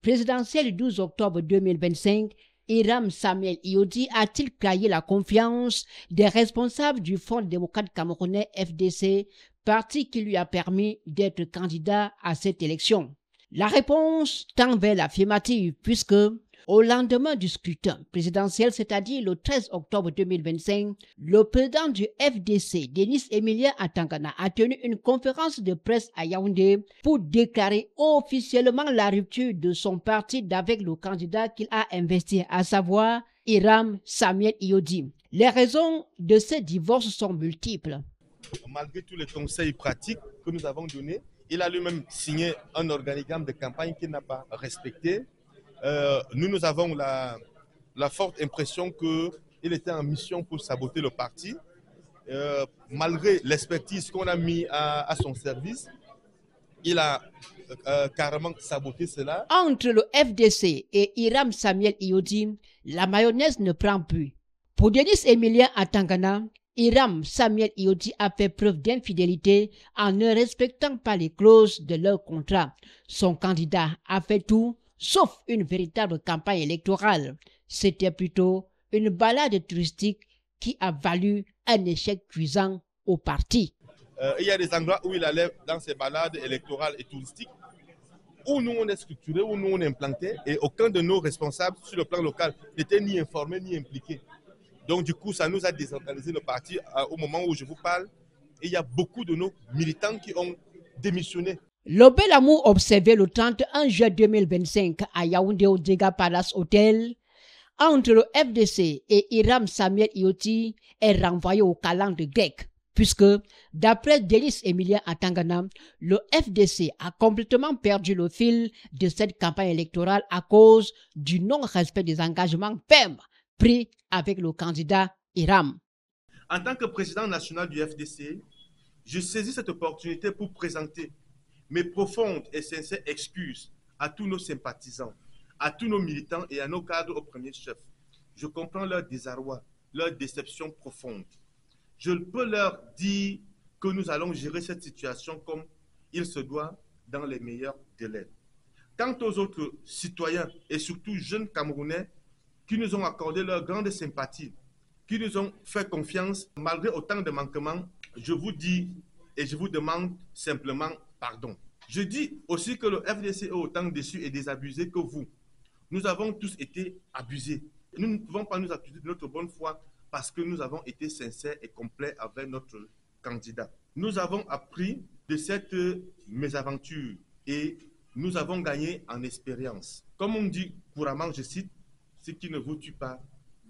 présidentielle du 12 octobre 2025, Hiram Samuel Iodi a-t-il trahir la confiance des responsables du Front démocrate camerounais FDC, parti qui lui a permis d'être candidat à cette élection? La réponse tend vers l'affirmative puisque, au lendemain du scrutin présidentiel, c'est-à-dire le 13 octobre 2025, le président du FDC, Denis Emilien Atangana, a tenu une conférence de presse à Yaoundé pour déclarer officiellement la rupture de son parti avec le candidat qu'il a investi, à savoir Hiram Samuel Iodi. Les raisons de ce divorce sont multiples. Malgré tous les conseils pratiques que nous avons donnés, il a lui-même signé un organigramme de campagne qu'il n'a pas respecté. Nous avons la forte impression qu'il était en mission pour saboter le parti. Malgré l'expertise qu'on a mis à son service, il a carrément saboté cela. Entre le FDC et Hiram Samuel Iodi, la mayonnaise ne prend plus. Pour Denis Emilien Atangana, Hiram Samuel Iodi a fait preuve d'infidélité en ne respectant pas les clauses de leur contrat. Son candidat a fait tout, sauf une véritable campagne électorale. C'était plutôt une balade touristique qui a valu un échec cuisant au parti. Il y a des endroits où il allait dans ces balades électorales et touristiques, où nous on est structurés, où nous on est implantés, et aucun de nos responsables sur le plan local n'était ni informé ni impliqué. Donc du coup, ça nous a désorganisé le parti au moment où je vous parle. Et il y a beaucoup de nos militants qui ont démissionné. Le bel amour observé le 31 juin 2025 à Yaoundé au Dega Palace Hotel entre le FDC et Hiram Samuel Iodi est renvoyé au calendrier grec, puisque, d'après Denis Emilien Atangana, le FDC a complètement perdu le fil de cette campagne électorale à cause du non-respect des engagements fermes pris avec le candidat Hiram. En tant que président national du FDC, je saisis cette opportunité pour présenter mes profondes et sincères excuses à tous nos sympathisants, à tous nos militants et à nos cadres au premier chef. Je comprends leur désarroi, leur déception profonde. Je peux leur dire que nous allons gérer cette situation comme il se doit dans les meilleurs délais. Quant aux autres citoyens et surtout jeunes Camerounais qui nous ont accordé leur grande sympathie, qui nous ont fait confiance malgré autant de manquements, je vous dis et je vous demande simplement pardon. Je dis aussi que le FDC est autant déçu et désabusé que vous. Nous avons tous été abusés. Nous ne pouvons pas nous accuser de notre bonne foi parce que nous avons été sincères et complets avec notre candidat. Nous avons appris de cette mésaventure et nous avons gagné en expérience. Comme on dit couramment, je cite, « Ce qui ne vous tue pas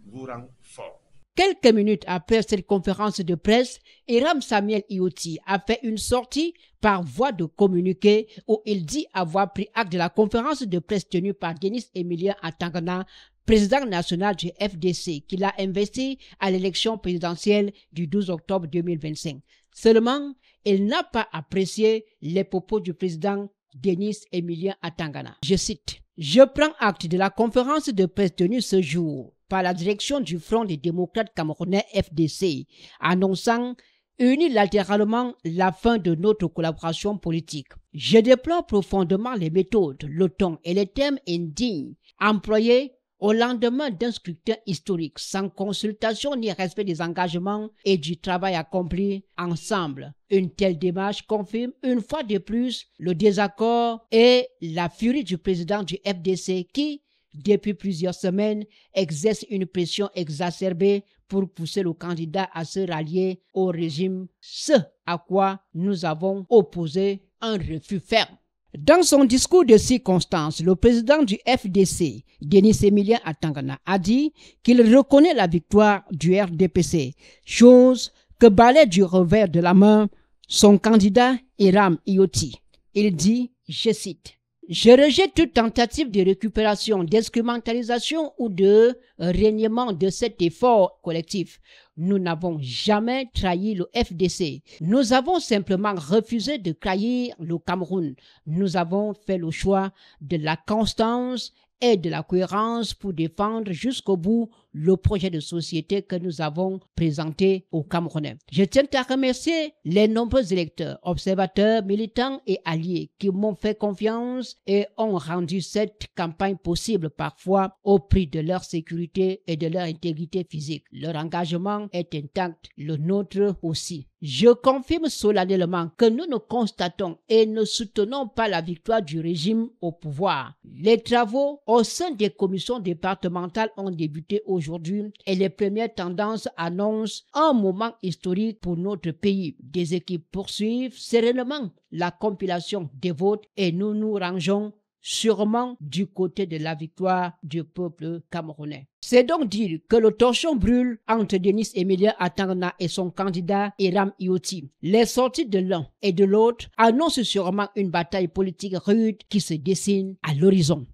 vous rend fort ». Quelques minutes après cette conférence de presse, Hiram Samuel Iodi a fait une sortie par voie de communiqué où il dit avoir pris acte de la conférence de presse tenue par Denis Emilien Atangana, président national du FDC, qu'il a investi à l'élection présidentielle du 12 octobre 2025. Seulement, il n'a pas apprécié les propos du président Denis Emilien Atangana. Je cite, « Je prends acte de la conférence de presse tenue ce jour par la direction du Front des démocrates camerounais FDC, annonçant unilatéralement la fin de notre collaboration politique. Je déplore profondément les méthodes, le ton et les termes indignes employés au lendemain d'un scrutin historique, sans consultation ni respect des engagements et du travail accompli ensemble. Une telle démarche confirme une fois de plus le désaccord et la furie du président du FDC qui, depuis plusieurs semaines, exerce une pression exacerbée pour pousser le candidat à se rallier au régime, ce à quoi nous avons opposé un refus ferme. » Dans son discours de circonstance, le président du FDC, Denis Emilien Atangana, a dit qu'il reconnaît la victoire du RDPC, chose que balaie du revers de la main son candidat Hiram Iodi. Il dit, je cite, « Je rejette toute tentative de récupération, d'instrumentalisation ou de reniement de cet effort collectif. Nous n'avons jamais trahi le FDC. Nous avons simplement refusé de trahir le Cameroun. Nous avons fait le choix de la constance et de la cohérence pour défendre jusqu'au bout le projet de société que nous avons présenté aux Camerounais. Je tiens à remercier les nombreux électeurs, observateurs, militants et alliés qui m'ont fait confiance et ont rendu cette campagne possible parfois au prix de leur sécurité et de leur intégrité physique. Leur engagement est intact, le nôtre aussi. Je confirme solennellement que nous ne constatons et ne soutenons pas la victoire du régime au pouvoir. Les travaux au sein des commissions départementales ont débuté aujourd'hui et les premières tendances annoncent un moment historique pour notre pays. Des équipes poursuivent sereinement la compilation des votes et nous nous rangeons sûrement du côté de la victoire du peuple camerounais. C'est donc dire que le torchon brûle entre Denis Emilien Atangana et son candidat Hiram Ioti. Les sorties de l'un et de l'autre annoncent sûrement une bataille politique rude qui se dessine à l'horizon.